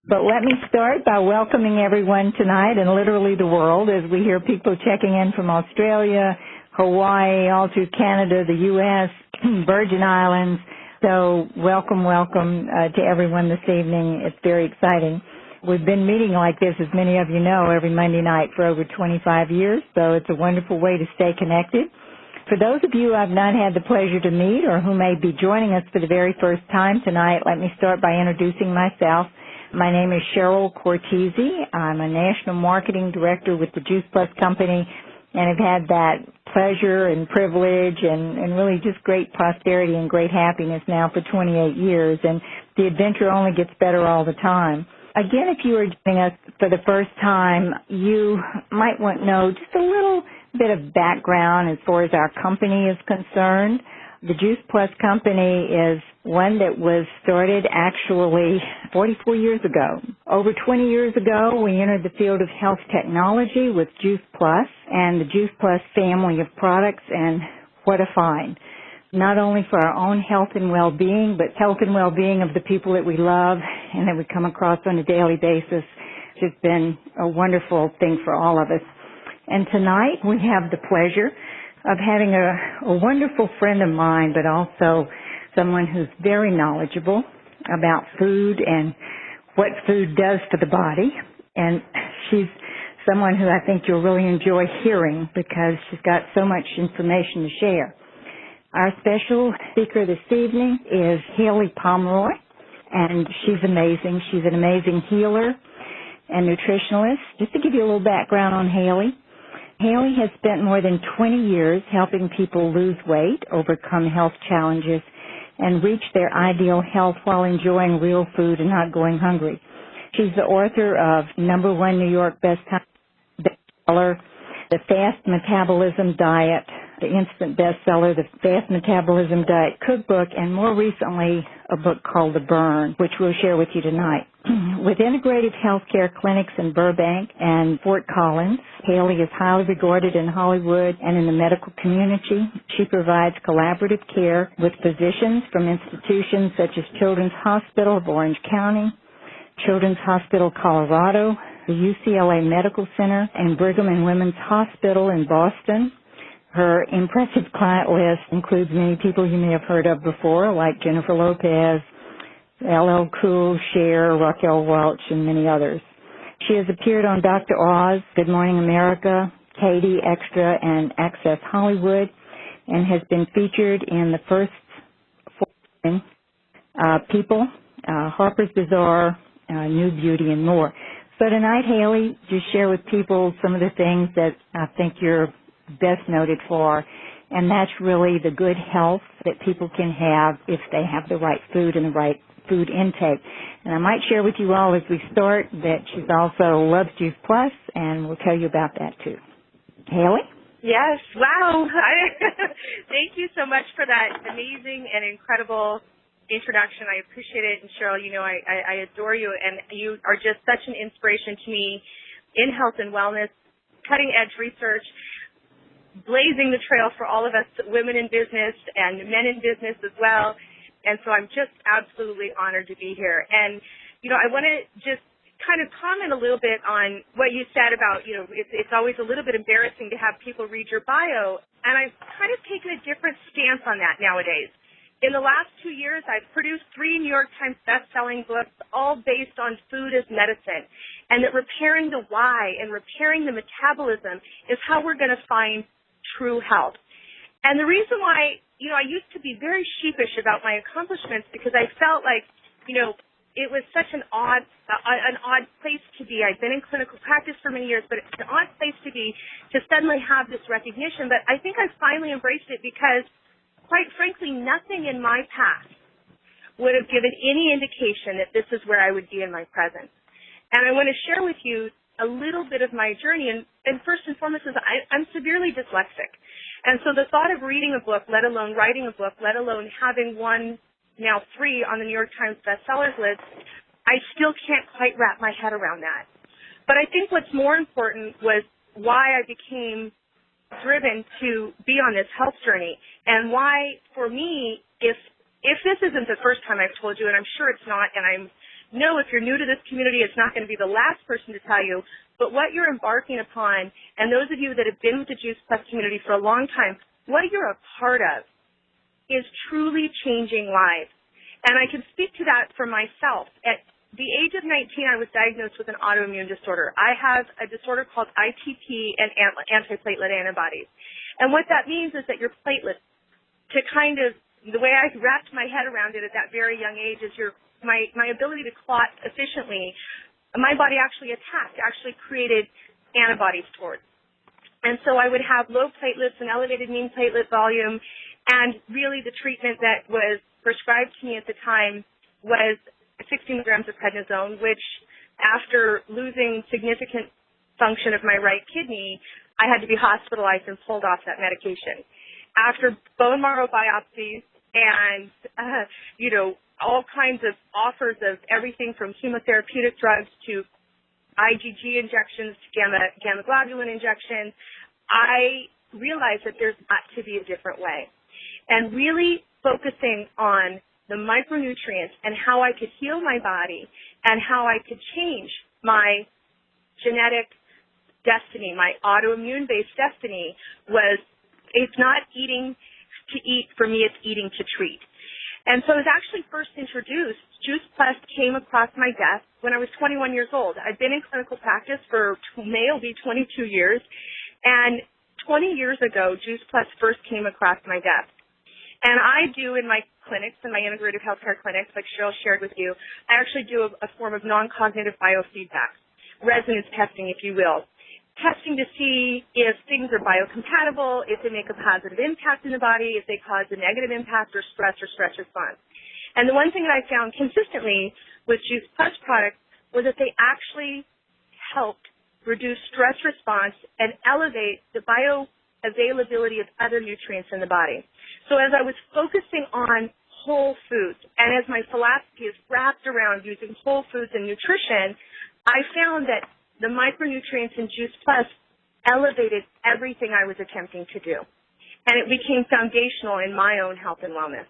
But let me start by welcoming everyone tonight and literally the world as we hear people checking in from Australia, Hawaii, all through Canada, the U.S., Virgin Islands. So welcome to everyone this evening. It's very exciting. We've been meeting like this, as many of you know, every Monday night for over 25 years, so it's a wonderful way to stay connected. For those of you I've not had the pleasure to meet or who may be joining us for the very first time tonight, let me start by introducing myself. My name is Cortese. I'm a National Marketing Director with the Juice Plus Company, and I've had that pleasure and privilege and really just great prosperity and great happiness now for 28 years, and the adventure only gets better all the time. Again, if you are joining us for the first time, you might want to know just a little bit of background as far as our company is concerned. The Juice Plus Company is one that was started actually 44 years ago. Over 20 years ago, we entered the field of health technology with Juice Plus and the Juice Plus family of products, and what a find. Not only for our own health and well-being, but health and well-being of the people that we love and that we come across on a daily basis. It's been a wonderful thing for all of us. And tonight we have the pleasure of having a wonderful friend of mine, but also someone who's very knowledgeable about food and what food does for the body. And she's someone who I think you'll really enjoy hearing because she's got so much information to share. Our special speaker this evening is HAYLIE Pomroy, and she's amazing. She's an amazing healer and nutritionalist. Just to give you a little background on HAYLIE, HAYLIE has spent more than 20 years helping people lose weight, overcome health challenges, and reach their ideal health while enjoying real food and not going hungry. She's the author of #1 New York bestseller, The Fast Metabolism Diet, the instant bestseller, the Fast Metabolism Diet Cookbook, and more recently, a book called The Burn, which we'll share with you tonight. With integrative healthcare clinics in Burbank and Fort Collins, HAYLIE is highly regarded in Hollywood and in the medical community. She provides collaborative care with physicians from institutions such as Children's Hospital of Orange County, Children's Hospital Colorado, the UCLA Medical Center, and Brigham and Women's Hospital in Boston. Her impressive client list includes many people you may have heard of before, like Jennifer Lopez, LL Cool, Cher, Raquel, Welch, and many others. She has appeared on Dr. Oz, Good Morning America, Katie, Extra, and Access Hollywood, and has been featured in the first 4 People, Harper's Bazaar, New Beauty, and more. So tonight, HAYLIE, just share with people some of the things that I think you're best noted for, and that's really the good health that people can have if they have the right food and the right food intake. And I might share with you all as we start that she's also loves Juice Plus, and we'll tell you about that too. HAYLIE? Yes. Wow. Thank you so much for that amazing and incredible introduction. I appreciate it. And Cheryl, you know, I adore you, and you are just such an inspiration to me in health and wellness, cutting edge research, blazing the trail for all of us women in business and men in business as well. And so I'm just absolutely honored to be here. And, you know, I want to just kind of comment a little bit on what you said about, you know, it's always a little bit embarrassing to have people read your bio. And I've kind of taken a different stance on that nowadays. In the last 2 years, I've produced 3 New York Times best-selling books, all based on food as medicine, and that repairing the why and repairing the metabolism is how we're going to find true health. And the reason why, you know, I used to be very sheepish about my accomplishments because I felt like, you know, it was such an odd place to be. I've been in clinical practice for many years, but it's an odd place to be to suddenly have this recognition. But I think I've finally embraced it because, quite frankly, nothing in my past would have given any indication that this is where I would be in my present. And I want to share with you a little bit of my journey. And first and foremost is I'm severely dyslexic. And so the thought of reading a book, let alone writing a book, let alone having one, now 3 on the New York Times bestsellers list, I still can't quite wrap my head around that. But I think what's more important was why I became driven to be on this health journey, and why, for me, if this isn't the first time I've told you, and I'm sure it's not, and I'm know if you're new to this community, it's not going to be the last person to tell you, but what you're embarking upon, and those of you that have been with the Juice Plus community for a long time, what you're a part of is truly changing lives. And I can speak to that for myself. At the age of 19, I was diagnosed with an autoimmune disorder. I have a disorder called ITP and antiplatelet antibodies. And what that means is that your platelets, the way I wrapped my head around it at that very young age is my ability to clot efficiently, my body actually created antibodies towards. And so I would have low platelets and elevated mean platelet volume, and really the treatment that was prescribed to me at the time was 16 grams of prednisone, which after losing significant function of my right kidney, I had to be hospitalized and pulled off that medication. After bone marrow biopsies and, all kinds of offers of everything from chemotherapeutic drugs to IgG injections to gamma globulin injections, I realized that there's got to be a different way. And really focusing on the micronutrients and how I could heal my body and how I could change my genetic destiny, my autoimmune-based destiny it's not eating to eat, for me it's eating to treat. And so it was actually first introduced, Juice Plus came across my desk when I was 21 years old. I've been in clinical practice for will be 22 years, and 20 years ago, Juice Plus first came across my desk. And I do in my clinics, in my integrative healthcare clinics, like Cheryl shared with you, I actually do a form of non-cognitive biofeedback, resonance testing, if you will. Testing to see if things are biocompatible, if they make a positive impact in the body, if they cause a negative impact or stress response. And the one thing that I found consistently with Juice Plus products was that they actually helped reduce stress response and elevate the bioavailability of other nutrients in the body. So as I was focusing on whole foods, and as my philosophy is wrapped around using whole foods and nutrition, I found that the micronutrients in Juice Plus elevated everything I was attempting to do. And it became foundational in my own health and wellness.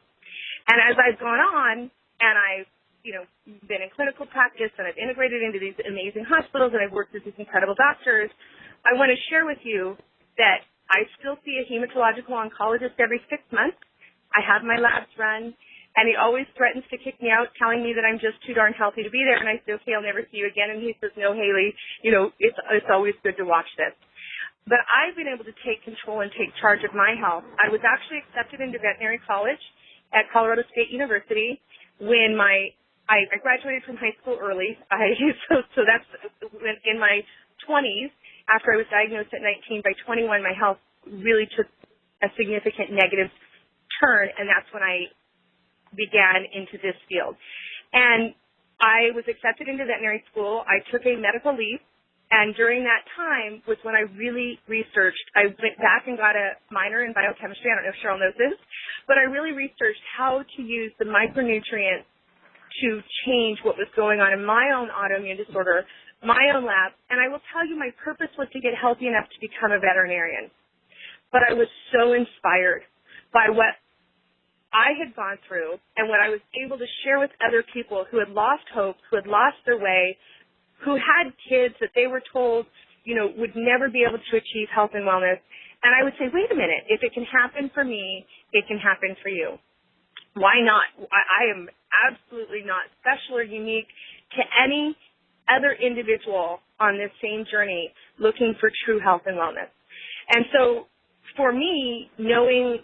And as I've gone on, and I've, been in clinical practice, and I've integrated into these amazing hospitals, and I've worked with these incredible doctors, I want to share with you that I still see a hematological oncologist every 6 months. I have my labs run. And he always threatens to kick me out, telling me that I'm just too darn healthy to be there. And I say, okay, I'll never see you again. And he says, no, Haylie, it's always good to watch this. But I've been able to take control and take charge of my health. I was actually accepted into veterinary college at Colorado State University when I graduated from high school early. So that's in my 20s. After I was diagnosed at 19, by 21, my health really took a significant negative turn, and that's when I began into this field. And I was accepted into veterinary school. I took a medical leave, and during that time was when I really researched. I went back and got a minor in biochemistry. I don't know if Cheryl knows this, but I really researched how to use the micronutrients to change what was going on in my own autoimmune disorder, my own lab. And I will tell you, my purpose was to get healthy enough to become a veterinarian. But I was so inspired by what I had gone through and what I was able to share with other people who had lost hope, who had lost their way, who had kids that they were told, would never be able to achieve health and wellness. And I would say, wait a minute, if it can happen for me, it can happen for you. Why not? I am absolutely not special or unique to any other individual on this same journey looking for true health and wellness. And so for me, knowing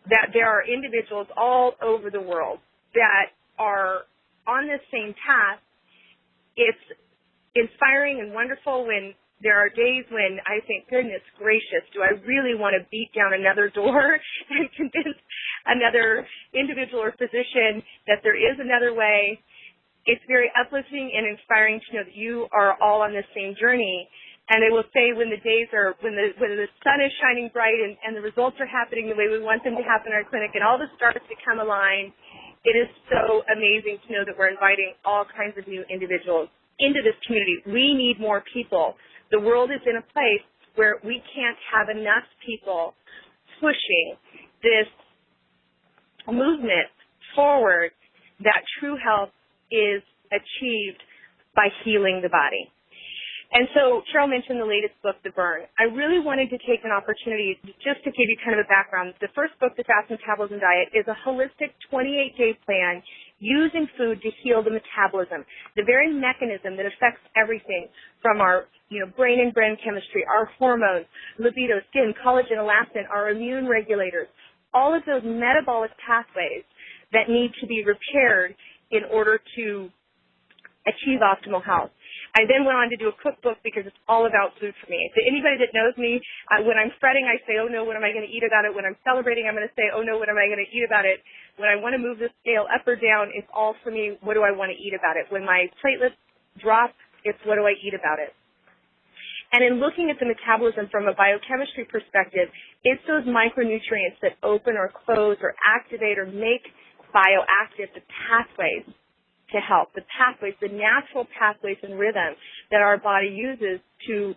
that there are individuals all over the world that are on this same path, it's inspiring and wonderful when there are days when I think, goodness gracious, do I really want to beat down another door and convince another individual or physician that there is another way? It's very uplifting and inspiring to know that you are all on the same journey. And I will say when the days are, when the sun is shining bright and the results are happening the way we want them to happen in our clinic and all the stars to come aligned, it is so amazing to know that we're inviting all kinds of new individuals into this community. We need more people. The world is in a place where we can't have enough people pushing this movement forward that true health is achieved by healing the body. And so Cheryl mentioned the latest book, The Burn. I really wanted to take an opportunity just to give you kind of a background. The first book, The Fast Metabolism Diet, is a holistic 28-day plan using food to heal the metabolism, the very mechanism that affects everything from our brain and brain chemistry, our hormones, libido, skin, collagen, elastin, our immune regulators, all of those metabolic pathways that need to be repaired in order to achieve optimal health. I then went on to do a cookbook because it's all about food for me. So anybody that knows me, when I'm fretting, I say, oh no, what am I going to eat about it? When I'm celebrating, I'm going to say, oh no, what am I going to eat about it? When I want to move the scale up or down, it's all for me, what do I want to eat about it? When my platelets drop, it's what do I eat about it? And in looking at the metabolism from a biochemistry perspective, it's those micronutrients that open or close or activate or make bioactive the pathways to help, the pathways, the natural pathways and rhythm that our body uses to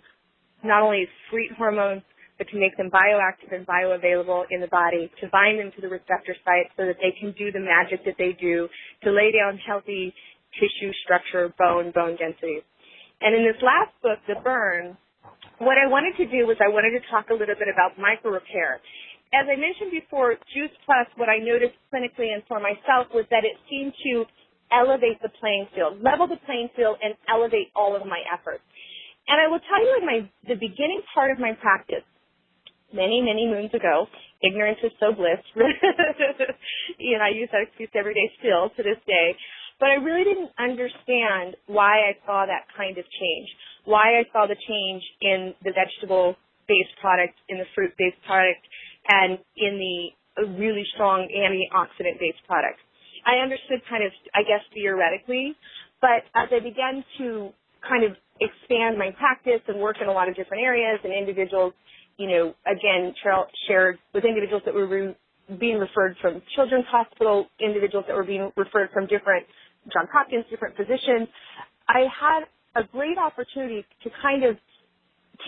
not only secrete hormones, but to make them bioactive and bioavailable in the body, to bind them to the receptor site so that they can do the magic that they do, to lay down healthy tissue structure, bone density. And in this last book, The Burn, what I wanted to do was I wanted to talk a little bit about micro-repair. As I mentioned before, Juice Plus, what I noticed clinically and for myself was that it seemed to elevate the playing field, level the playing field, and elevate all of my efforts. And I will tell you in the beginning part of my practice, many, many moons ago, ignorance is so bliss. I use that excuse every day still to this day. But I really didn't understand why I saw that kind of change, why I saw the change in the vegetable-based product, in the fruit-based product, and in the really strong antioxidant-based product. I understood kind of, I guess, theoretically, but as I began to kind of expand my practice and work in a lot of different areas and individuals, again, shared with individuals that were being referred from Children's Hospital, individuals that were being referred from different Johns Hopkins, different physicians, I had a great opportunity to kind of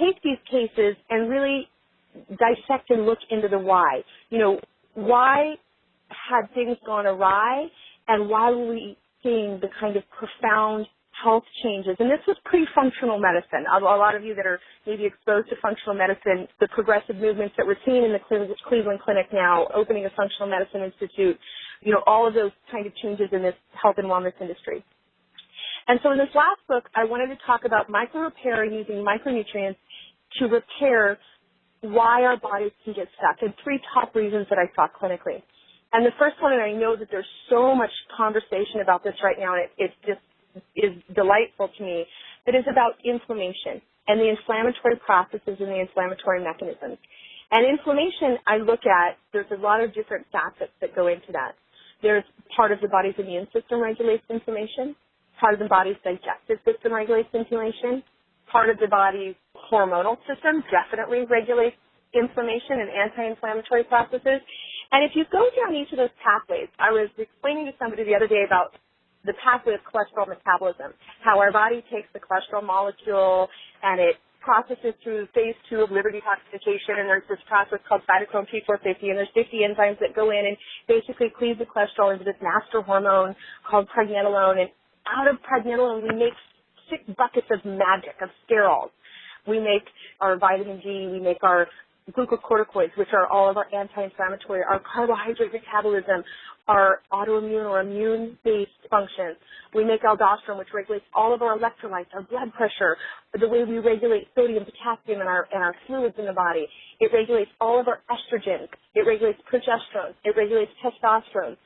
take these cases and really dissect and look into the why. Why had things gone awry, and why were we seeing the kind of profound health changes? And this was pre-functional medicine. A lot of you that are maybe exposed to functional medicine, the progressive movements that we're seeing in the Cleveland Clinic now, opening a functional medicine institute, all of those kind of changes in this health and wellness industry. And so in this last book, I wanted to talk about micro-repair and using micronutrients to repair why our bodies can get stuck, and 3 top reasons that I saw clinically. And the first one, and I know that there's so much conversation about this right now, and it just is delightful to me, that is about inflammation and the inflammatory processes and the inflammatory mechanisms. And inflammation, I look at, there's a lot of different facets that go into that. There's part of the body's immune system regulates inflammation, part of the body's digestive system regulates inflammation, part of the body's hormonal system definitely regulates inflammation and anti-inflammatory processes. And if you go down each of those pathways, I was explaining to somebody the other day about the pathway of cholesterol metabolism, how our body takes the cholesterol molecule and it processes through phase 2 of liver detoxification, and there's this process called cytochrome P450, and there's 50 enzymes that go in and basically cleave the cholesterol into this master hormone called pregnenolone, and out of pregnenolone we make 6 buckets of magic, of sterols. We make our vitamin D, we make our glucocorticoids, which are all of our anti-inflammatory, our carbohydrate metabolism, our autoimmune or immune-based functions. We make aldosterone, which regulates all of our electrolytes, our blood pressure, the way we regulate sodium, potassium in our fluids in the body. It regulates all of our estrogens. It regulates progesterone. It regulates testosterone.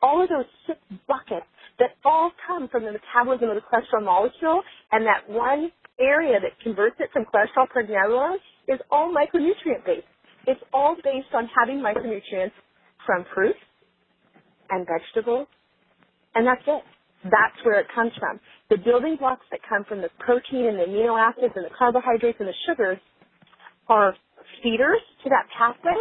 All of those 6 buckets that all come from the metabolism of the cholesterol molecule, and that one area that converts it from cholesterol pregnenolone is all micronutrient-based. It's all based on having micronutrients from fruits and vegetables, and that's it. That's where it comes from. The building blocks that come from the protein and the amino acids and the carbohydrates and the sugars are feeders to that pathway,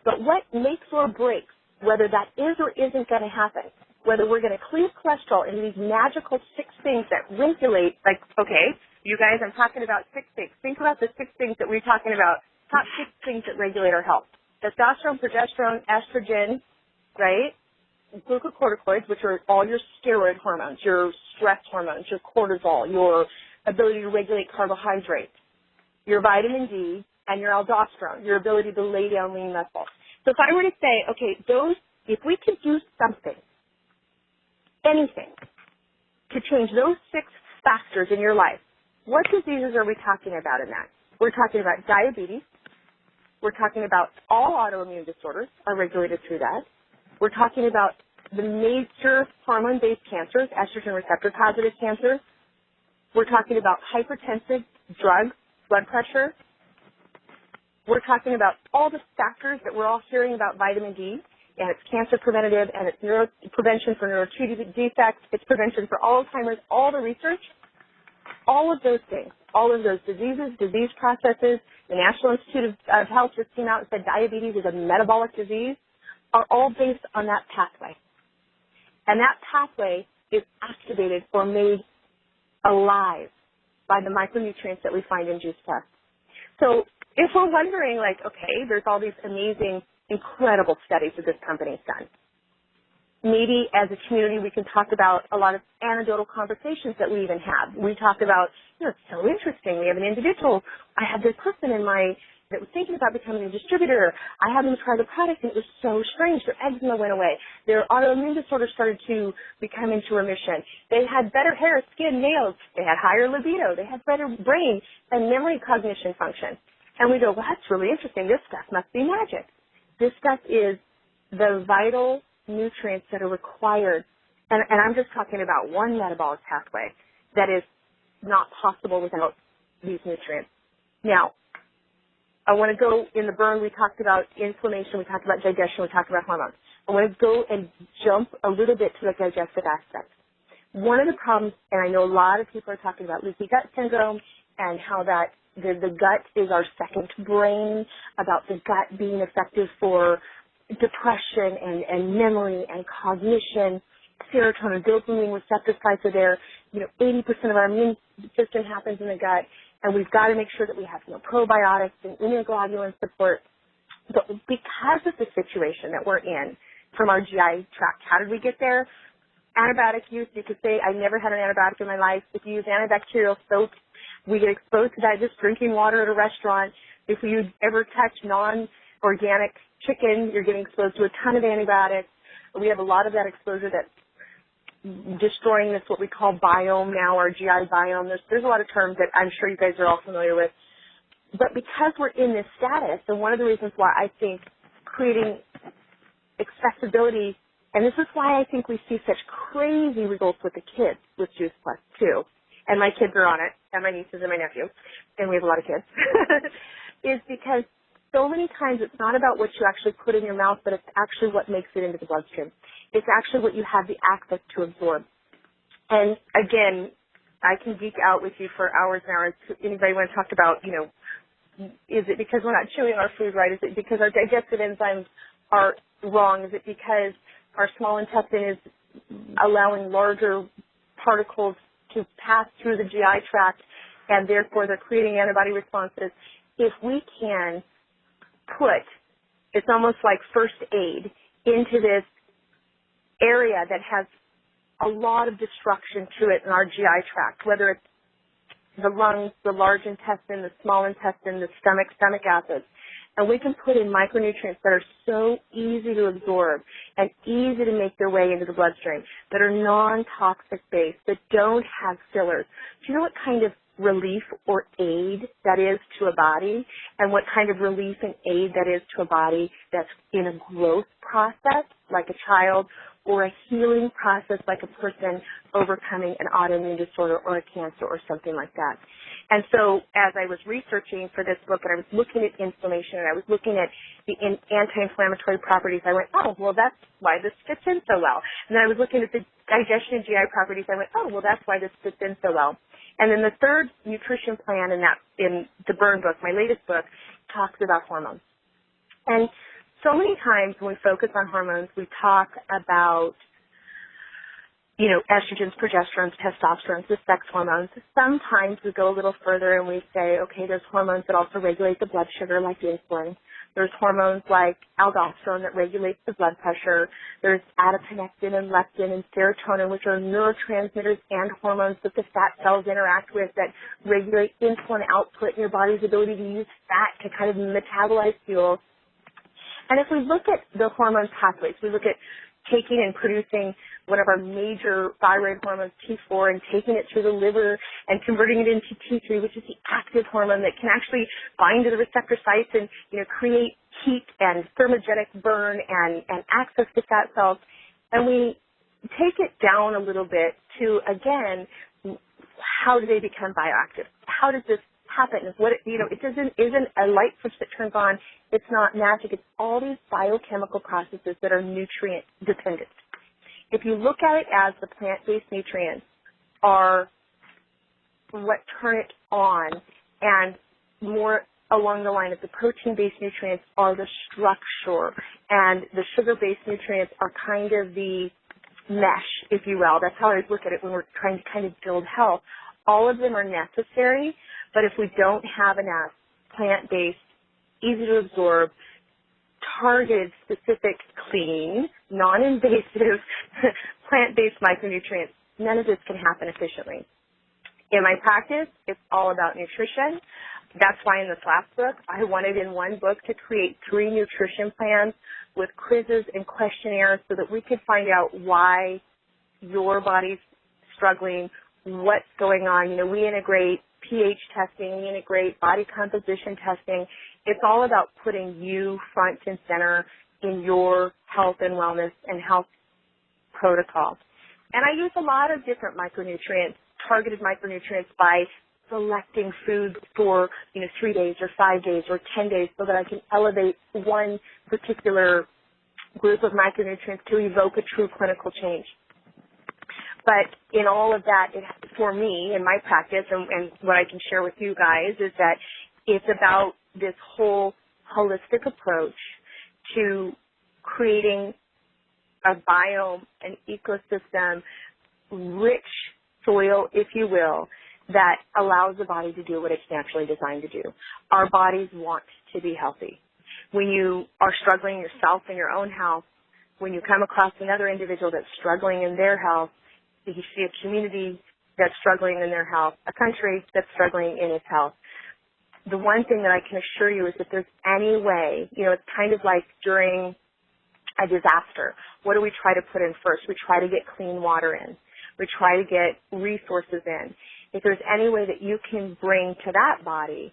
but what makes or breaks whether that is or isn't going to happen, whether we're going to cleave cholesterol into these magical 6 things that regulate, like, okay, you guys, I'm talking about 6 things. Think about the 6 things that we're talking about, top 6 things that regulate our health. Testosterone, progesterone, estrogen, right? glucocorticoids, which are all your steroid hormones, your stress hormones, your cortisol, your ability to regulate carbohydrates, your vitamin D, and your aldosterone, your ability to lay down lean muscle. So if I were to say, okay, if we could do something, anything, to change those 6 factors in your life, what diseases are we talking about in that? We're talking about diabetes. We're talking about all autoimmune disorders are regulated through that. We're talking about the major hormone-based cancers, estrogen receptor-positive cancers. We're talking about hypertensive drugs, blood pressure. We're talking about all the factors that we're all hearing about vitamin D, and it's cancer preventative, and it's prevention for neurodegenerative defects, it's prevention for Alzheimer's, all the research, all of those things, all of those diseases, disease processes. The National Institute of Health just came out and said diabetes is a metabolic disease, are all based on that pathway. And that pathway is activated or made alive by the micronutrients that we find in Juice Plus. So if we're wondering, like, okay, there's all these amazing, incredible studies that this company's done, maybe as a community we can talk about a lot of anecdotal conversations that we even have. We talk about, it's so interesting. We have an individual. I had this person that was thinking about becoming a distributor. I had them try the product, and it was so strange. Their eczema went away. Their autoimmune disorder started to become into remission. They had better hair, skin, nails. They had higher libido. They had better brain and memory cognition function. And we go, well, that's really interesting. This stuff must be magic. This stuff is the vital nutrients that are required. And I'm just talking about one metabolic pathway that is not possible without these nutrients. Now, I want to go in the burn. We talked about inflammation. We talked about digestion. We talked about hormones. I want to go and jump a little bit to the digestive aspect. One of the problems, and I know a lot of people are talking about leaky gut syndrome and how that the gut is our second brain, about the gut being effective for depression and memory and cognition. Serotonin, dopamine receptor sites are there. 80% of our immune system happens in the gut, and we've got to make sure that we have probiotics and immunoglobulin support. But because of the situation that we're in from our GI tract, how did we get there? Antibiotic use, you could say I never had an antibiotic in my life. If you use antibacterial soap, we get exposed to that just drinking water at a restaurant. If you ever touch non-organic chicken, you're getting exposed to a ton of antibiotics. We have a lot of that exposure that's destroying this, what we call biome now, our GI biome. There's a lot of terms that I'm sure you guys are all familiar with. But because we're in this status, and one of the reasons why I think creating accessibility, and this is why I think we see such crazy results with the kids with Juice Plus too, and my kids are on it, and my nieces and my nephew, and we have a lot of kids, is because so many times it's not about what you actually put in your mouth, but it's actually what makes it into the bloodstream. It's actually what you have the access to absorb. And again, I can geek out with you for hours and hours. Anybody want to talk about, is it because we're not chewing our food right? Is it because our digestive enzymes are wrong? Is it because our small intestine is allowing larger particles to pass through the GI tract, and therefore they're creating antibody responses? If we can put, it's almost like first aid into this area that has a lot of destruction to it in our GI tract, whether it's the lungs, the large intestine, the small intestine, the stomach acids. And we can put in micronutrients that are so easy to absorb and easy to make their way into the bloodstream, that are non-toxic based, that don't have fillers. Do you know what kind of relief or aid that is to a body, and what kind of relief and aid that is to a body that's in a growth process, like a child, or a healing process like a person overcoming an autoimmune disorder or a cancer or something like that. And so as I was researching for this book, and I was looking at inflammation, and I was looking at the anti-inflammatory properties, I went, oh, well, that's why this fits in so well. And then I was looking at the digestion and GI properties, I went, oh, well, that's why this fits in so well. And then the third nutrition plan in the Burn book, my latest book, talks about hormones. And so many times when we focus on hormones, we talk about, estrogens, progesterones, testosterones, the sex hormones. Sometimes we go a little further and we say, okay, there's hormones that also regulate the blood sugar, like insulin. There's hormones like aldosterone that regulates the blood pressure. There's adiponectin and leptin and serotonin, which are neurotransmitters and hormones that the fat cells interact with that regulate insulin output and your body's ability to use fat to kind of metabolize fuel. And if we look at the hormone pathways, we look at taking and producing one of our major thyroid hormones, T4, and taking it through the liver and converting it into T3, which is the active hormone that can actually bind to the receptor sites and, create heat and thermogenic burn and access to fat cells. And we take it down a little bit to, again, how do they become bioactive? How does this happen? It isn't a light switch that turns on. It's not magic. It's all these biochemical processes that are nutrient dependent. If you look at it as the plant-based nutrients are what turn it on, and more along the line of the protein-based nutrients are the structure, and the sugar-based nutrients are kind of the mesh, if you will. That's how I look at it when we're trying to kind of build health. All of them are necessary, but if we don't have enough plant-based, easy to absorb, targeted, specific, clean, non-invasive, plant-based micronutrients, none of this can happen efficiently. In my practice, it's all about nutrition. That's why in this last book, I wanted in one book to create 3 nutrition plans with quizzes and questionnaires so that we could find out why your body's struggling, what's going on. We integrate pH testing, we integrate body composition testing. It's all about putting you front and center in your health and wellness and health protocols. And I use a lot of different micronutrients, targeted micronutrients by selecting foods for, 3 days or 5 days or 10 days so that I can elevate one particular group of micronutrients to evoke a true clinical change. But in all of that, for me, in my practice, and what I can share with you guys is that it's about this whole holistic approach to creating a biome, an ecosystem, rich soil, if you will, that allows the body to do what it's naturally designed to do. Our bodies want to be healthy. When you are struggling yourself in your own health, when you come across another individual that's struggling in their health, you see a community that's struggling in their health, a country that's struggling in its health. The one thing that I can assure you is that there's any way, it's kind of like during a disaster. What do we try to put in first? We try to get clean water in. We try to get resources in. If there's any way that you can bring to that body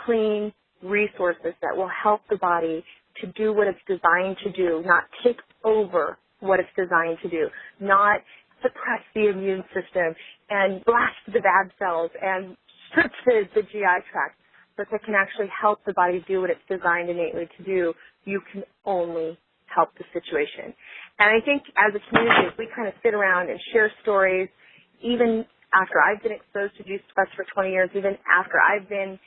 clean resources that will help the body to do what it's designed to do, not take over what it's designed to do, not suppress the immune system and blast the bad cells and strip the GI tract, but that can actually help the body do what it's designed innately to do, you can only help the situation. And I think as a community, if we kind of sit around and share stories, even after I've been exposed to Juice Plus for 20 years, even after I've been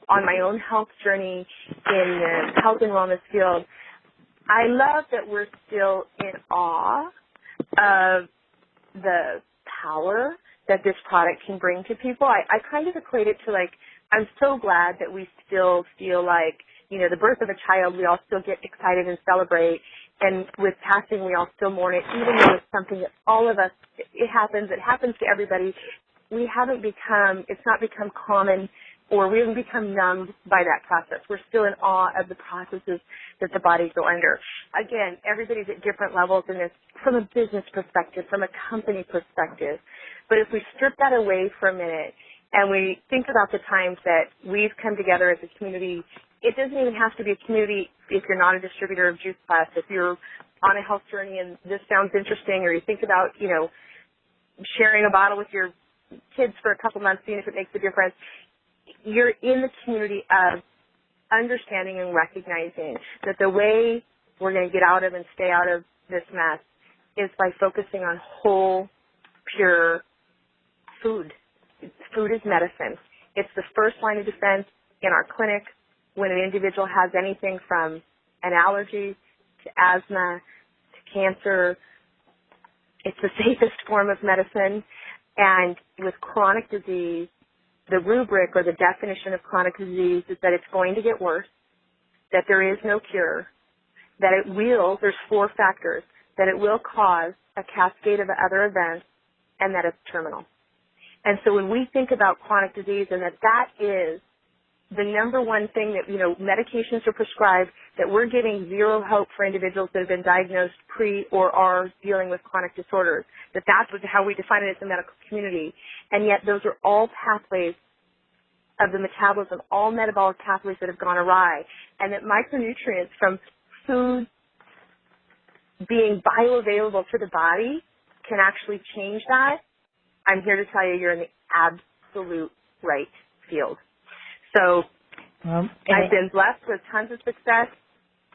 on my own health journey in the health and wellness field, I love that we're still in awe of the power that this product can bring to people. I kind of equate it to I'm so glad that we still feel like, the birth of a child, we all still get excited and celebrate. And with passing, we all still mourn it, even though it's something that all of us, it happens to everybody. It's not become common, or we haven't become numbed by that process. We're still in awe of the processes that the body go under. Again, everybody's at different levels in this from a business perspective, from a company perspective. But if we strip that away for a minute and we think about the times that we've come together as a community, it doesn't even have to be a community if you're not a distributor of Juice Plus. If you're on a health journey and this sounds interesting, or you think about, sharing a bottle with your kids for a couple months, seeing if it makes a difference, you're in the community of understanding and recognizing that the way we're going to get out of and stay out of this mess is by focusing on whole, pure food. Food is medicine. It's the first line of defense in our clinic when an individual has anything from an allergy to asthma to cancer. It's the safest form of medicine. And with chronic disease, the rubric or the definition of chronic disease is that it's going to get worse. that there is no cure, that it will, there's 4 factors, that it will cause a cascade of other events, and that it's terminal. And so when we think about chronic disease and that is the number one thing that, medications are prescribed, that we're giving zero hope for individuals that have been diagnosed pre or are dealing with chronic disorders, that's how we define it as the medical community. And yet those are all pathways of the metabolism, all metabolic pathways that have gone awry, and that micronutrients from food being bioavailable for the body can actually change that. I'm here to tell you you're in the absolute right field. So I've been blessed with tons of success.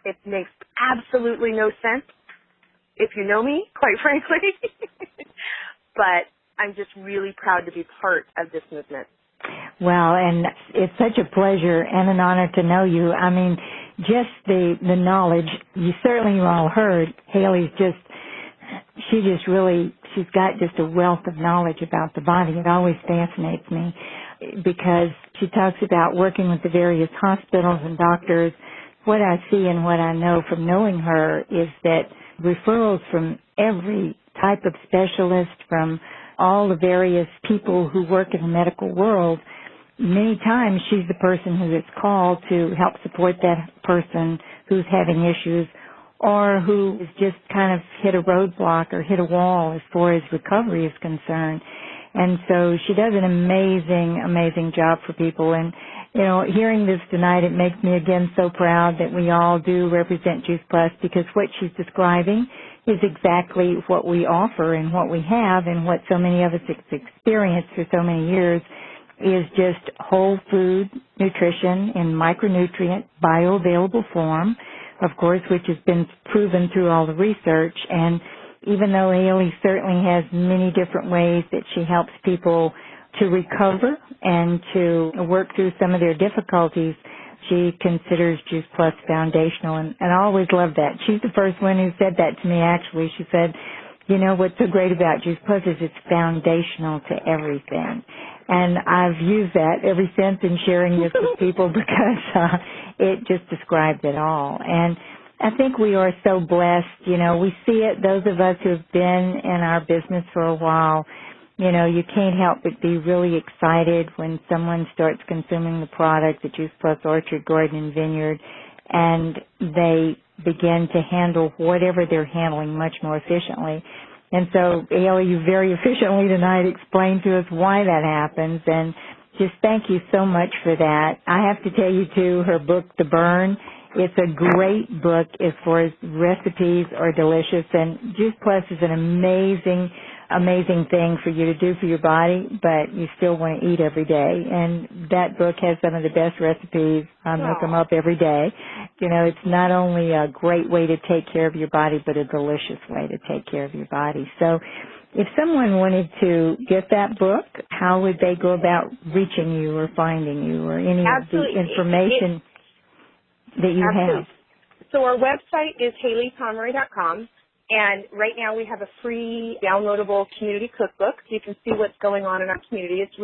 It makes absolutely no sense if you know me, quite frankly. But I'm just really proud to be part of this movement. Well, and it's such a pleasure and an honor to know you. I mean, just the knowledge, you certainly all heard, Haylie's she's got just a wealth of knowledge about the body. It always fascinates me because she talks about working with the various hospitals and doctors. What I see and what I know from knowing her is that referrals from every type of specialist, from all the various people who work in the medical world, many times she's the person who gets called to help support that person who's having issues or who has just kind of hit a roadblock or hit a wall as far as recovery is concerned. And so she does an amazing, amazing job for people. And, hearing this tonight, it makes me again so proud that we all do represent Juice Plus, because what she's describing is exactly what we offer and what we have and what so many of us experienced for so many years is just whole food nutrition in micronutrient bioavailable form, of course, which has been proven through all the research. And even though Haylie certainly has many different ways that she helps people to recover and to work through some of their difficulties, she considers Juice Plus foundational, and I always love that. She's the first one who said that to me, actually. She said, what's so great about Juice Plus is it's foundational to everything. And I've used that ever since in sharing this with people because it just describes it all. And I think we are so blessed. We see it, those of us who have been in our business for a while, you can't help but be really excited when someone starts consuming the product, the Juice Plus Orchard, Garden, and Vineyard, and they begin to handle whatever they're handling much more efficiently. And so, Haylie, you very efficiently tonight explained to us why that happens, and just thank you so much for that. I have to tell you, too, her book, The Burn, it's a great book as far as recipes are delicious, and Juice Plus is an amazing thing for you to do for your body, but you still want to eat every day. And that book has some of the best recipes. I make them up every day. It's not only a great way to take care of your body, but a delicious way to take care of your body. So if someone wanted to get that book, how would they go about reaching you or finding you or any Absolutely. of the information that you Absolutely. have? So our website is HAYLIEPOMROY.com. And right now we have a free downloadable community cookbook, so you can see what's going on in our community. It's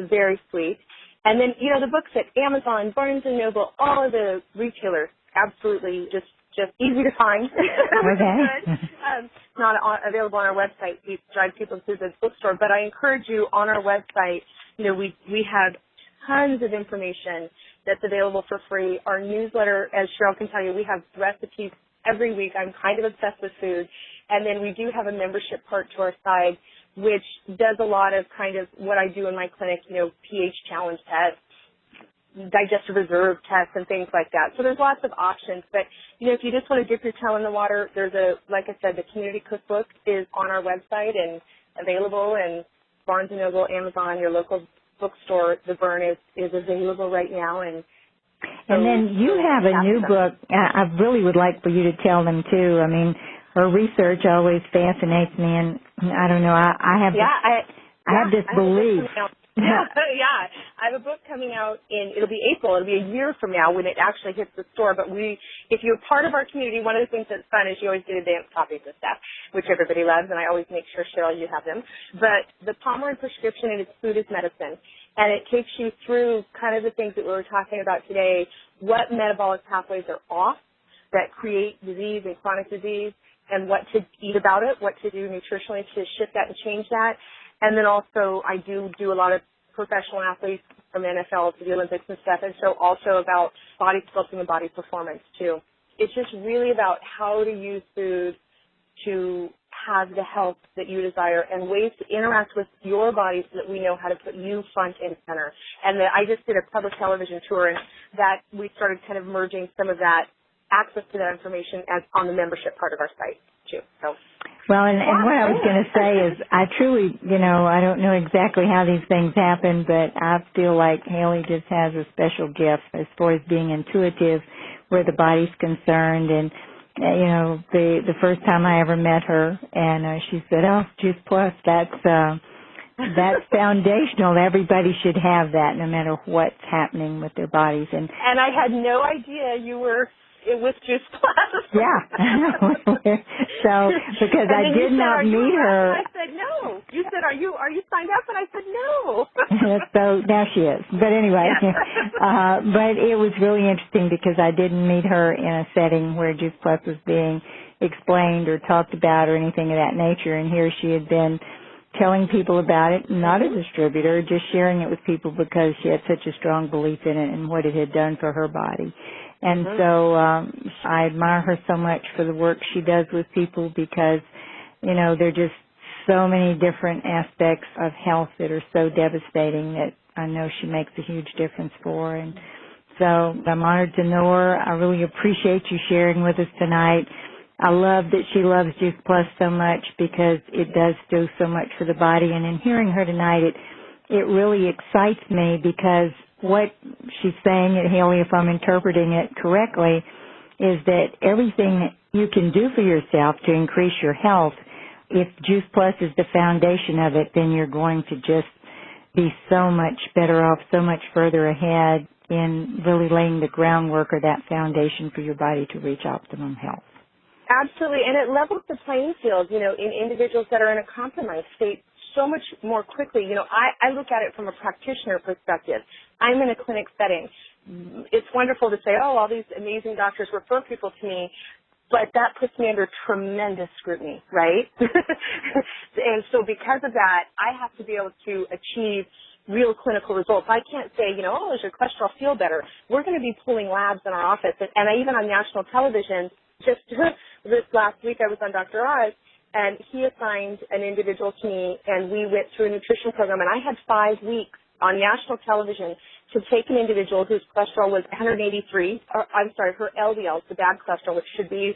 very sweet. And then, the books at Amazon, Barnes & Noble, all of the retailers, absolutely just easy to find. Okay. Not available on our website. We drive people to the bookstore. But I encourage you on our website, we have tons of information that's available for free. Our newsletter, as Cheryl can tell you, we have recipes every week. I'm kind of obsessed with food. And then we do have a membership part to our side, which does a lot of kind of what I do in my clinic, pH challenge tests, digestive reserve tests, and things like that. So there's lots of options. But, if you just want to dip your toe in the water, like I said, the community cookbook is on our website and available, and Barnes & Noble, Amazon, your local bookstore. The Burn is available right now, and then you have a new book. I really would like for you to tell them, too. I mean, her research always fascinates me, and I don't know, I have this belief. I have a book coming out it'll be April. It'll be a year from now when it actually hits the store. But if you're part of our community, one of the things that's fun is you always get advanced copies of stuff, which everybody loves, and I always make sure, Cheryl, you have them. But the Pomeroy prescription and its food is medicine. and it takes you through kind of the things that we were talking about today, what metabolic pathways are off that create disease and chronic disease, and what to eat about it, what to do nutritionally to shift that and change that. And then also I do a lot of professional athletes from NFL to the Olympics and stuff, and so also about body sculpting and body performance too. It's just really about how to use food to have the health that you desire and ways to interact with your body so that we know how to put you front and center. And I just did a public television tour, and that we started kind of merging some of that access to that information as on the membership part of our site too. So. Well, and what I was going to say is I truly, I don't know exactly how these things happen, but I feel like HAYLIE just has a special gift as far as being intuitive where the body's concerned. And the first time I ever met her, and she said, "Oh, Juice Plus, that's foundational. Everybody should have that, no matter what's happening with their bodies." And I had no idea you were with Juice Plus. Yeah. So because I did not meet her. I said no. You said, "Are you signed up?" And I said no. So now she is. But anyway, yeah. But it was really interesting because I didn't meet her in a setting where Juice Plus was being explained or talked about or anything of that nature. And here she had been telling people about it, not a distributor, just sharing it with people because she had such a strong belief in it and what it had done for her body. And so I admire her so much for the work she does with people because, there are just so many different aspects of health that are so devastating that I know she makes a huge difference for. And so I'm honored to know her. I really appreciate you sharing with us tonight. I love that she loves Juice Plus so much because it does do so much for the body. And in hearing her tonight, it really excites me because what she's saying, HAYLIE, if I'm interpreting it correctly, is that everything that you can do for yourself to increase your health, if Juice Plus is the foundation of it, then you're going to just be so much better off, so much further ahead in really laying the groundwork or that foundation for your body to reach optimum health. Absolutely, and it levels the playing field, in individuals that are in a compromised state so much more quickly. I look at it from a practitioner perspective. I'm in a clinic setting. It's wonderful to say, all these amazing doctors refer people to me, but that puts me under tremendous scrutiny, right? And so because of that, I have to be able to achieve real clinical results. I can't say, does your cholesterol feel better? We're going to be pulling labs in our office. And even on national television, just this last week I was on Dr. Oz, and he assigned an individual to me, and we went through a nutrition program, and I had 5 weeks on national television to take an individual whose cholesterol was 183, her LDL, the bad cholesterol, which should be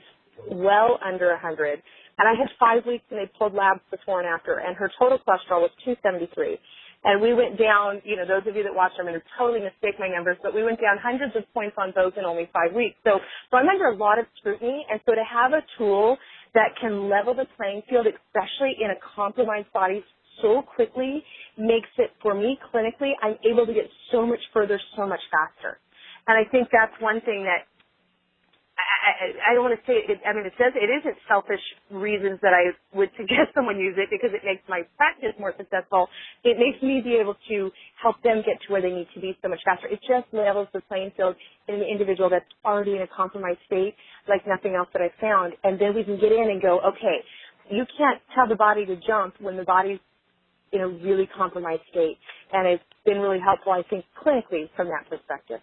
well under 100. And I had 5 weeks, and they pulled labs before and after, and her total cholesterol was 273. And we went down, those of you that watched, I'm going to totally mistake my numbers, but we went down hundreds of points on those in only 5 weeks. So I'm under a lot of scrutiny, and so to have a tool that can level the playing field, especially in a compromised body, so quickly makes it, for me clinically, I'm able to get so much further, so much faster. And I think that's one thing that I don't want to say it. It says it isn't selfish reasons that I would suggest someone use it because it makes my practice more successful. It makes me be able to help them get to where they need to be so much faster. It just levels the playing field in an individual that's already in a compromised state like nothing else that I've found. And then we can get in and go, okay, you can't tell the body to jump when the body's in a really compromised state. And it's been really helpful, I think, clinically from that perspective.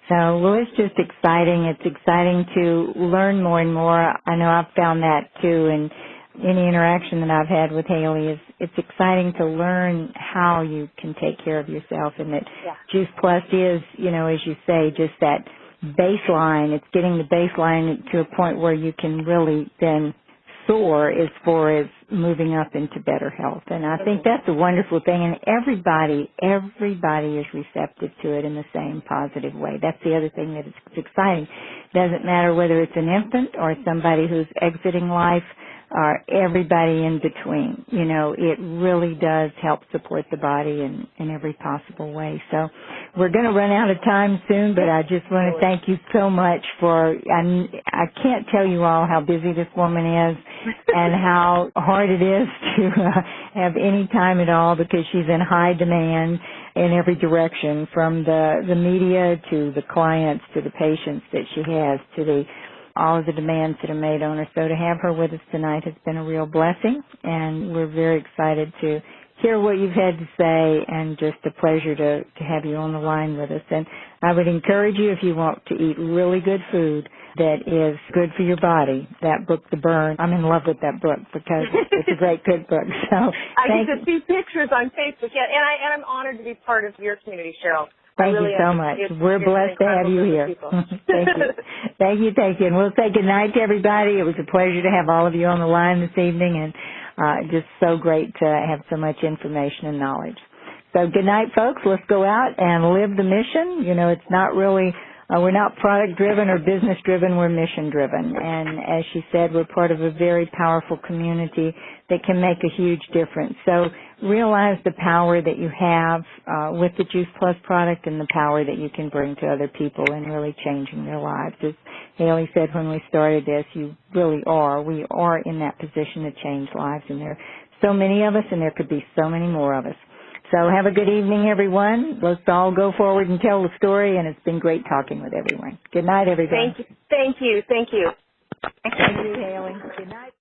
So, well, it's just exciting. It's exciting to learn more and more. I know I've found that, too, and any interaction that I've had with HAYLIE it's exciting to learn how you can take care of yourself, and that Juice Plus is, as you say, just that baseline. It's getting the baseline to a point where you can really then soar as far as moving up into better health. And I think that's a wonderful thing. And everybody is receptive to it in the same positive way. That's the other thing that is exciting. Doesn't matter whether it's an infant or somebody who's exiting life or everybody in between. It really does help support the body in every possible way. So we're going to run out of time soon, but I just want to thank you so much for, I can't tell you all how busy this woman is and how hard it is to have any time at all because she's in high demand. in every direction, from the media to the clients to the patients that she has to all of the demands that are made on her. So to have her with us tonight has been a real blessing, and we're very excited to hear what you've had to say, and just a pleasure to have you on the line with us. And I would encourage you, if you want to eat really good food that is good for your body, that book, The Burn, I'm in love with that book because it's a great cookbook. So I get to see pictures on Facebook, and I'm honored to be part of your community, Cheryl. Thank you so much. We're blessed to have you here. Thank you. Thank you. And we'll say good night to everybody. It was a pleasure to have all of you on the line this evening, and just so great to have so much information and knowledge. So good night, folks. Let's go out and live the mission. You know, it's not really, we're not product-driven or business-driven. We're mission-driven. And as she said, we're part of a very powerful community that can make a huge difference. So realize the power that you have with the Juice Plus product, and the power that you can bring to other people in really changing their lives. As HAYLIE said when we started this, we are in that position to change lives, and there are so many of us, and there could be so many more of us. So have a good evening, everyone. Let's all go forward and tell the story, and it's been great talking with everyone. Good night, everybody. Thank you. Thank you, HAYLIE. Good night.